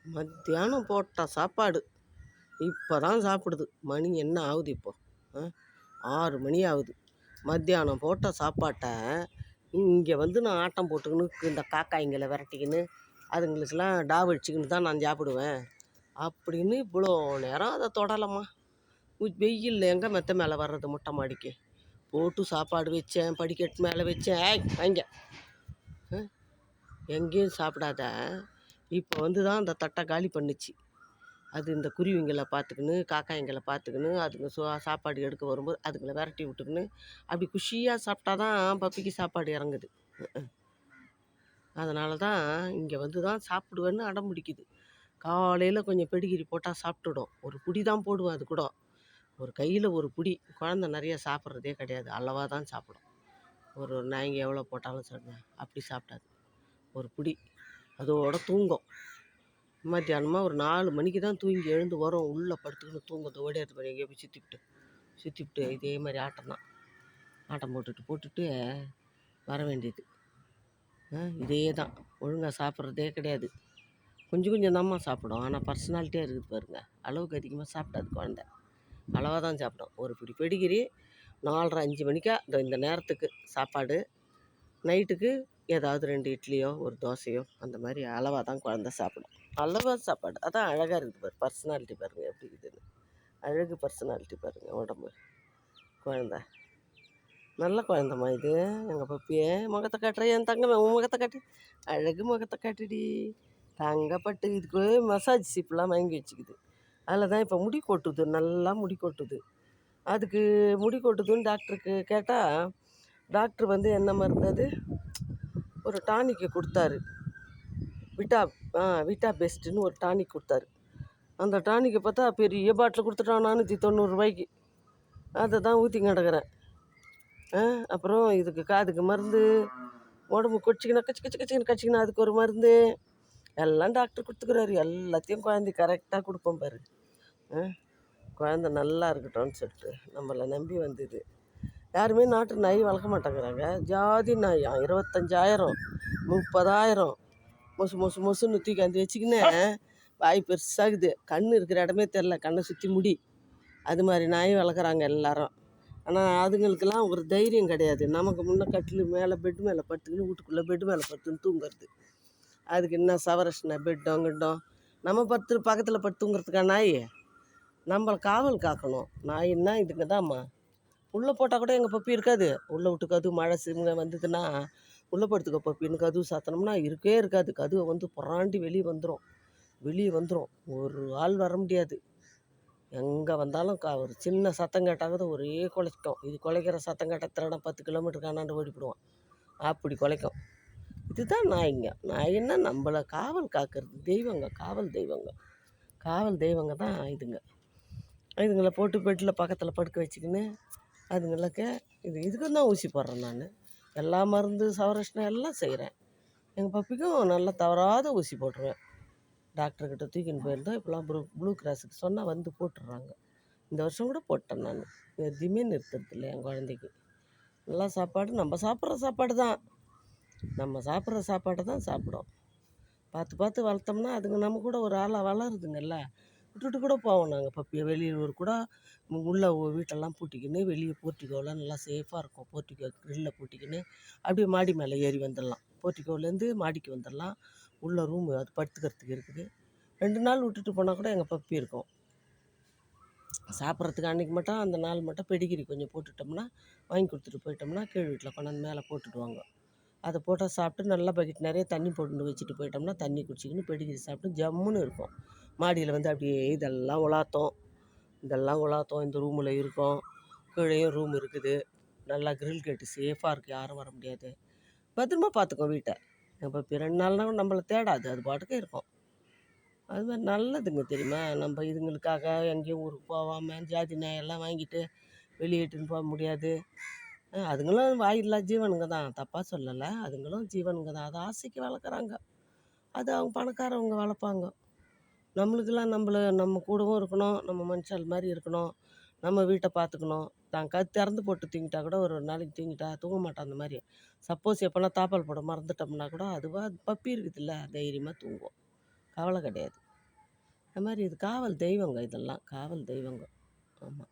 மத்தியானம் போட்ட சாப்பாடு இப்போ தான் சாப்பிடுது. மணி என்ன ஆகுது இப்போ? 6 மணி ஆகுது. மத்தியானம் போட்ட சாப்பாட்டை இங்கே வந்து நான் ஆட்டம் போட்டுக்கின்னு இந்த காக்காய்ங்களை விரட்டிக்கின்னு அதுங்களுக்கெல்லாம் டாவடிச்சிக்கின்னு தான் நான் சாப்பிடுவேன் அப்படின்னு இவ்வளோ நேரம் அதை தொடலம்மா. வெயில்ல எங்கே மெத்த மேலே வர்றது? முட்டை மாடிக்கு போட்டு சாப்பாடு வச்சேன், படிக்கட்டு மேலே வச்சேன். வாங்க எங்கேயும் சாப்பிடாத. இப்போ வந்து தான் அந்த தட்டை காலி பண்ணுச்சு. அது இந்த குருவிங்களை பார்த்துக்கின்னு காக்காய்ங்களை பார்த்துக்கின்னு அதுங்க சாப்பாடு எடுக்க வரும்போது அதுங்களை விரட்டி விட்டுக்கின்னு அப்படி குஷியாக சாப்பிட்டா தான் பப்பிக்கு சாப்பாடு இறங்குது. அதனால தான் இங்கே வந்து தான் சாப்பிடுவேன்னு அடம் பிடிக்குது. காலையில் கொஞ்சம் பெடிகிரி போட்டால் சாப்பிட்டுடும். ஒரு புடி தான் போடுவேன். அது கூட ஒரு கையில் ஒரு புடி. குழந்த நிறைய சாப்பிட்றதே கிடையாது, அளவாக தான் சாப்பிடும். ஒரு நாய்ங்க எவ்வளோ போட்டாலும் சாப்பிடுவேன், அப்படி சாப்பிடாது. ஒரு புடி அதோட தூங்கும். மத்தியானமாக ஒரு 4 மணிக்கு தான் தூங்கி எழுந்து வரும். உள்ளே படுத்துக்கின்னு தூங்குறது. ஓடியாந்து பாரு எங்கேயோ போய் சுற்றிவிட்டு இதே மாதிரி ஆட்டம் தான். ஆட்டம் போட்டுட்டு வர வேண்டியது. இதே தான். ஒழுங்காக சாப்பிட்றதே கிடையாது. கொஞ்சம் தான்மா சாப்பிடும். ஆனால் பர்சனாலிட்டியாக இருக்குது பாருங்க. அளவுக்கு அதிகமாக சாப்பிடாது குழந்தை. அளவாக தான் சாப்பிடும். ஒரு பிடி பெடிகிரி 4:30 5 மணிக்கா இந்த நேரத்துக்கு சாப்பாடு. நைட்டுக்கு ஏதாவது 2 இட்லியோ ஒரு தோசையோ அந்த மாதிரி அளவாக தான் குழந்த சாப்பிடும். அளவாக சாப்பாடு. அதான் அழகாக இருக்குது பாரு. பர்சனாலிட்டி பாருங்கள் எப்படி இருக்குதுன்னு. அழகு பர்சனாலிட்டி பாருங்கள் உடம்பு. குழந்த நல்ல குழந்தம்மா இது. எங்கள் பப்பியே முகத்தை காட்டுற என் தங்கமே. உன் முகத்தை காட்டு. அழகு முகத்தை காட்டுடி தங்கப்பட்டு. இதுக்கு மசாஜ் சீப்லாம் வாங்கி வச்சுக்குது. அதில் தான் இப்போ முடி கொட்டுது. நல்லா முடி கொட்டுது. அதுக்கு முடி கொட்டுதுன்னு டாக்டருக்கு கேட்டால் டாக்டர் வந்து என்ன மருந்து அது ஒரு டானிக்கு கொடுத்தாரு. விட்டா பெஸ்ட்டுன்னு ஒரு டானிக் கொடுத்தாரு. அந்த டானிக்கை பார்த்தா பெரிய பாட்டில் கொடுத்துட்டான் 490 அதை தான் ஊற்றி கிடக்கிறேன். அப்புறம் இதுக்கு காதுக்கு மருந்து, உடம்பு கச்சிக்கினா அதுக்கு ஒரு மருந்து எல்லாம் டாக்டர் கொடுத்துக்கிறாரு. எல்லாத்தையும் குழந்தை கரெக்டாக கொடுப்போம் பாரு. குழந்த நல்லா இருக்கட்டும்னு சொல்லிட்டு நம்மளை நம்பி வந்தது. யாருமே நாட்டு நாய் வளர்க்க மாட்டேங்கிறாங்க. ஜாதி நாய் 25,000 30,000 மொசுன்னு தூக்கி வச்சுக்கின்னு வாய் பெருசாகுது. கண் இருக்கிற இடமே தெரில, கண்ணை சுற்றி முடி. அது மாதிரி நாய் வளர்க்குறாங்க எல்லாரும். ஆனால் அதுங்களுக்கெல்லாம் ஒரு தைரியம் கிடையாது. நமக்கு முன்னே கட்டில் மேலே பெட்டு மேலே படுத்துக்கின்னு வீட்டுக்குள்ளே பெட்டு மேலே படுத்துன்னு தூங்குறது. அதுக்கு என்ன சவரஷ்ன பெட்டோம் கிட்டோம். நம்ம பக்கத்தில் படுத்து தூங்குறதுக்கா நாய்? நம்மளை காவல் காக்கணும். நாயின்னா இதுங்க தான்மா. உள்ளே போட்டால் கூட எங்கள் பப்பி இருக்காது. உள்ளே விட்டு கதவு மழை சிங்க வந்ததுன்னா உள்ளே படுத்துக்க பப்பின்னு கதவு சாத்தினோம்னா இருக்கவே இருக்காது. கதவை வந்து புறாண்டி வெளியே வந்துடும். ஒரு ஆள் வர முடியாது. எங்கே வந்தாலும் ஒரு சின்ன சத்தம் கேட்டால் ஒரே குலைக்கும். இது குலைக்கிற சத்தம் கேட்டால் திறனை 10 கிலோமீட்டருக்கு ஆனாண்டு ஓடிவிடுவோம். அப்படி குலைக்கும். இதுதான் நாய்ங்க. நாயின்னா நம்மளை காவல் காக்கிறது தெய்வங்க. காவல் தெய்வங்க தான் இதுங்க. இதுங்களை போட்டு பெட்டில் பக்கத்தில் படுக்க வச்சுக்கின்னு அதுங்களுக்கு இதுக்கும் தான் ஊசி போடுறேன் நான். எல்லா மருந்து சவரஷ்ணம் எல்லாம் செய்கிறேன். எங்கள் பப்பிக்கும் நல்லா தவறாத ஊசி போட்டுருவேன். டாக்டர்கிட்ட தூக்கின்னு போயிருந்தோம். இப்போலாம் ப்ளூ கிராஸுக்கு சொன்னால் வந்து போட்டுடுறாங்க. இந்த வருஷம் கூட போட்டேன் நான். எதுவுமே நிறுத்துறது இல்லை என் குழந்தைக்கு. நல்லா சாப்பாடு. நம்ம சாப்பிட்ற சாப்பாடு தான். நம்ம சாப்பிட்ற சாப்பாட்டை தான் சாப்பிடும். பார்த்து வளர்த்தோம்னா அதுங்க நம்ம கூட ஒரு ஆளாக வளருதுங்கல்ல. விட்டுட்டு கூட போவோம் நாங்கள் பப்பியை. வெளியூர் கூட உள்ள வீட்டெல்லாம் பூட்டிக்கின்னு வெளியே போர்ட்டிக்கோவில் நல்லா சேஃபாக இருக்கும். போர்ட்டிக்கோ க்ரில்லில் பூட்டிக்கின்னு அப்படியே மாடி மேலே ஏறி வந்துடலாம். போர்ட்டிக்கோவிலேருந்து மாடிக்கு வந்துடலாம். உள்ள ரூமு அது படுத்துக்கிறதுக்கு இருக்குது. 2 நாள் விட்டுட்டு போனால் கூட எங்கள் பப்பி இருக்கும். சாப்பிட்றதுக்கு அன்றைக்கி மட்டும் அந்த நாள் மட்டும் பெடிகிரி கொஞ்சம் போட்டுட்டோம்னா வாங்கி கொடுத்துட்டு போயிட்டோம்னா கீழ் வீட்டில் கொண்டாந்து மேலே போட்டுடுவாங்க. அதை போட்டால் சாப்பிட்டு நல்லா பக்கெட் நிறைய தண்ணி போட்டு வச்சுட்டு போயிட்டோம்னா தண்ணி குடிச்சிக்கின்னு பெடிகிரி சாப்பிட்டு ஜம்முன்னு இருக்கும். மாடியில் வந்து அப்படியே இதெல்லாம் உலாத்தோம். இந்த ரூமில் இருக்கும். கீழேயும் ரூம் இருக்குது. நல்லா கிரில் கேட்டு சேஃபாக இருக்குது. யாரும் வர முடியாது. பத்திரமா பார்த்துக்கோ வீட்டை. இப்போ 2 நாள்னா நம்மளை தேடாது. அது பாட்டுக்கே இருக்கும். அது மாதிரி நல்லதுங்க தெரியுமா. நம்ம இதுங்களுக்காக எங்கேயும் ஊருக்கு போகாமல் ஜாதி நாயெல்லாம் வாங்கிட்டு வெளியேட்டுன்னு போக முடியாது. அதுங்களும் வாயில்லா ஜீவனுங்க தான், தப்பாக சொல்லலை. அதுங்களும் ஜீவனுங்க தான். அது ஆசைக்கு வளர்க்குறாங்க. அது அவங்க பணக்காரவங்க வளர்ப்பாங்க. நம்மளுக்கெல்லாம் நம்ம கூடவும் இருக்கணும். நம்ம மனுஷால் மாதிரி இருக்கணும். நம்ம வீட்டை பார்த்துக்கணும். தான் திறந்து போட்டு தூங்கிட்டா கூட ஒரு நாளைக்கு தூங்க மாட்டான். அந்த மாதிரி சப்போஸ் எப்போனா தாப்பால் போட மறந்துட்டோம்னா கூட அதுவாக பப்பி இருக்குதுல்ல தைரியமாக தூங்குவோம். கவலை கிடையாது. அது மாதிரி இது காவல் தெய்வங்க இதெல்லாம் காவல் தெய்வங்க. ஆமாம்.